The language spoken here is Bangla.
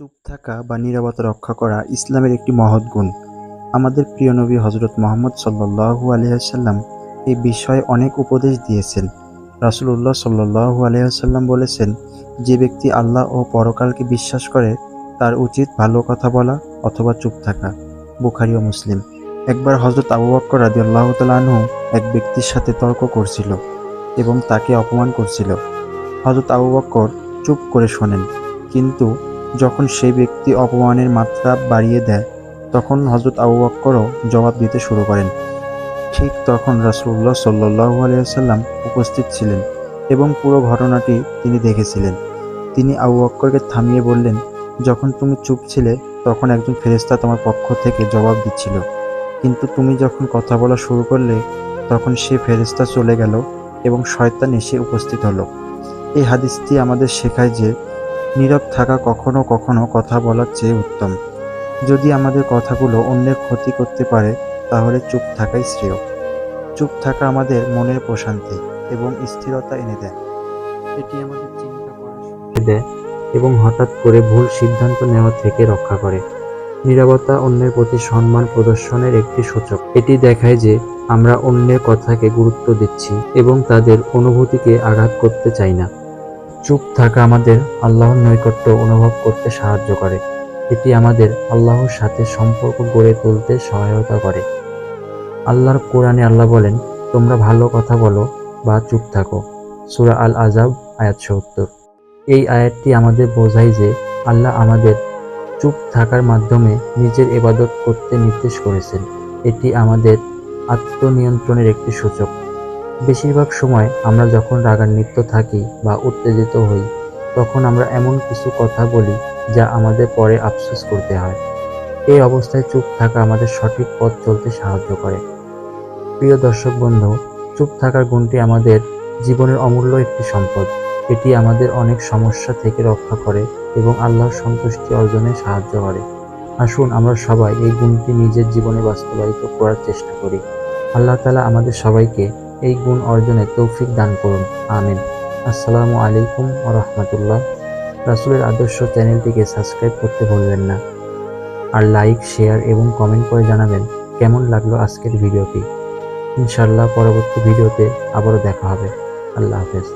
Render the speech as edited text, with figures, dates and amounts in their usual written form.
চুপ থাকা বা নীরবতা রক্ষা করা ইসলামের একটি মহৎ গুণ। আমাদের প্রিয় নবী হযরত মুহাম্মদ সাল্লাল্লাহু আলাইহি ওয়াসাল্লাম এই বিষয়ে অনেক উপদেশ দিয়েছেন। রাসূলুল্লাহ সাল্লাল্লাহু আলাইহি ওয়াসাল্লাম বলেছেন, যে ব্যক্তি আল্লাহ ও পরকালকে বিশ্বাস করে তার উচিত ভালো কথা বলা অথবা চুপ থাকা। বুখারী ও মুসলিম। একবার হযরত আবু বকর রাদিয়াল্লাহু তাআলা আনহু এক ব্যক্তির সাথে তর্ক করছিল এবং তাকে অপমান করছিল। হযরত আবু বকর চুপ করে শোনেন, কিন্তু যখন সেই ব্যক্তি অপমানের মাত্রা বাড়িয়ে দেয়, তখন হযরত আবু বকরও জবাব দিতে শুরু করেন। ঠিক তখন রাসূলুল্লাহ সাল্লাল্লাহু আলাইহি ওয়াসাল্লাম উপস্থিত ছিলেন এবং পুরো ঘটনাটি তিনি দেখেছিলেন। তিনি আবু বকরকে থামিয়ে বললেন, যখন তুমি চুপ ছিলে তখন একজন ফেরেশতা তোমার পক্ষ থেকে জবাব দিচ্ছিল, কিন্তু তুমি যখন কথা বলা শুরু করলে তখন সে ফেরেশতা চলে গেল এবং শয়তান এসে উপস্থিত হলো। এই হাদিসটি আমাদের শেখায় যে নীরব থাকা কখনো কখনো কথা বলার চেয়ে উত্তম। যদি আমাদের কথাগুলো অন্যের ক্ষতি করতে পারে, তাহলে চুপ থাকাই শ্রেয়। চুপ থাকা আমাদের মনের প্রশান্তি এবং স্থিরতা এনে দেয়। এটি আমাদের চিন্তা করা শুরু দেয় এবং হঠাৎ করে ভুল সিদ্ধান্ত নেওয়া থেকে রক্ষা করে। নীরবতা অন্যের প্রতি সম্মান প্রদর্শনের একটি সূচক। এটি দেখায় যে আমরা অন্যের কথাকে গুরুত্ব দিচ্ছি এবং তাদের অনুভূতিকে আঘাত করতে চাই না। চুপ থাকা আমাদের আল্লাহর নৈকট্য অনুভব করতে সাহায্য করে। এটি আমাদের আল্লাহর সাথে সম্পর্ক গড়ে তুলতে সহায়তা করে। আল্লাহর কোরআনে আল্লাহ বলেন, তোমরা ভালো কথা বলো বা চুপ থাকো। সূরা আল আযাব আয়াত ৭০। এই আয়াতটি আমাদের বোঝায় যে আল্লাহ আমাদের চুপ থাকার মাধ্যমে নিজের ইবাদত করতে নির্দেশ করেছেন। এটি আমাদের আত্মনিয়ন্ত্রণের একটি সূচক। বেশিরভাগ সময় আমরা যখন রাগান্বিত থাকি বা উত্তেজিত হই, তখন আমরা এমন কিছু কথা বলি যা আমাদের পরে আফসোস করতে হয়। এই অবস্থায় চুপ থাকা আমাদের সঠিক পথ চলতে সাহায্য করে। প্রিয় দর্শক বন্ধু, চুপ থাকার গুণটি আমাদের জীবনের অমূল্য একটি সম্পদ। এটি আমাদের অনেক সমস্যা থেকে রক্ষা করে এবং আল্লাহর সন্তুষ্টি অর্জনে সাহায্য করে। আসুন আমরা সবাই এই গুণটি নিজের জীবনে বাস্তবায়িত করার চেষ্টা করি। আল্লাহ তাআলা আমাদের সবাইকে এই গুণ অর্জনে তৌফিক দান করুন। আমিন। আসসালামু আলাইকুম ওয়া রাহমাতুল্লাহ। রাসূলের আদর্শ চ্যানেলটিকে সাবস্ক্রাইব করতে ভুলবেন না। আর লাইক, শেয়ার এবং কমেন্ট করে জানাবেন কেমন লাগলো আজকের ভিডিওটি। ইনশাআল্লাহ পরবর্তী ভিডিওতে আবারও দেখা হবে। আল্লাহ হাফেজ।